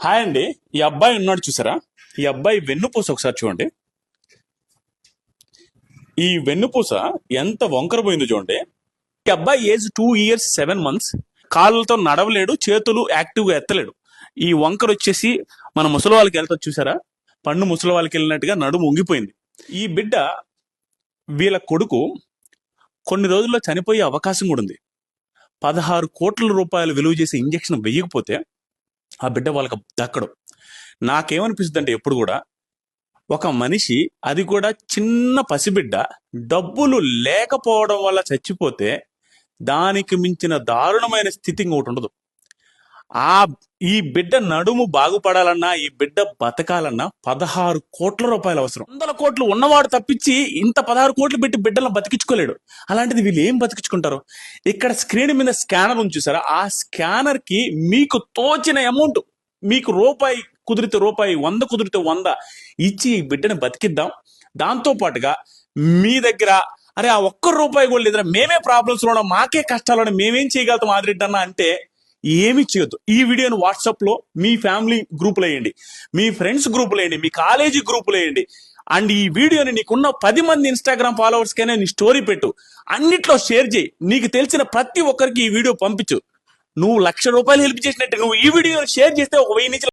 Hi అండి. ఈ అబ్బాయి ఉన్నాడు చూసారా? ఈ అబ్బాయి వెన్నుపూస ఒకసారి చూడండి. ఈ వెన్నుపూస ఎంత వంకర పోయిందో చూడండి. ఈ అబ్బాయి ఏజ్ 2 years 7 months. కాళ్ళతో నడవలేడు, చేతులు యాక్టివ్ గా ఎత్తలేడు. ఈ వంకర వచ్చేసి మన ముసలి వాళ్ళకి వెళ్తుంది చూసారా? పండు ముసలి వాళ్ళకి వెళ్ళినట్టుగా నడుము ఉంగిపోయింది. ఈ బిడ్డ వీళ్ళ కొడుకు కొన్ని రోజుల్లో చనిపోయే అవకాశం కూడా ఉంది. 16 కోట్ల రూపాయలు విలువ చేసే ఇంజెక్షన్ వెయ్యకపోతే ఆ బిడ్డ వాళ్ళకి దక్కడు. నాకేమనిపిస్తుంది అంటే ఎప్పుడు కూడా ఒక మనిషి, అది కూడా చిన్న పసిబిడ్డ, డబ్బులు లేకపోవడం వల్ల చచ్చిపోతే దానికి మించిన దారుణమైన స్థితి ఇంకొకటి ఉండదు. ఆ ఈ బిడ్డ నడుము బాగుపడాలన్నా, ఈ బిడ్డ బతకాలన్నా 16 కోట్ల రూపాయలు అవసరం. 100 కోట్లు ఉన్నవాడు తప్పించి ఇంత 16 కోట్లు పెట్టి బిడ్డలను బతికించుకోలేడు. అలాంటిది వీళ్ళు ఏం బతికించుకుంటారు? ఇక్కడ స్క్రీన్ మీద స్కానర్ ఉంది చూసారా? ఆ స్కానర్ కి మీకు తోచిన అమౌంట్, మీకు రూపాయి కుదిరితే రూపాయి, 100 కుదిరితే 100 ఇచ్చి ఈ బిడ్డని బతికిద్దాం. దాంతో పాటుగా మీ దగ్గర అరే ఆ ఒక్క రూపాయి కూడా లేదురా, మేమే ప్రాబ్లమ్స్ లో ఉన్నాం, మాకే కష్టాలు, మేమేం చేయగలుగుతాం ఆదిరెడ్డి అన్న అంటే ఏమి చేయొద్దు. ఈ వీడియోని వాట్సాప్ లో మీ ఫ్యామిలీ గ్రూపులో వేయండి, మీ ఫ్రెండ్స్ గ్రూపులో వేయండి, మీ కాలేజీ గ్రూపులో వేయండి. అండ్ ఈ వీడియోని నీకున్న 10 మంది ఇన్స్టాగ్రామ్ ఫాలోవర్స్ కైనా నీ స్టోరీ పెట్టు, అన్నిట్లో షేర్ చేయి. నీకు తెలిసిన ప్రతి ఒక్కరికి ఈ వీడియో పంపించు. నువ్వు 1,00,000 రూపాయలు హెల్ప్ చేసినట్టు నువ్వు ఈ వీడియోని షేర్ చేస్తే ఒక 1000 నుంచి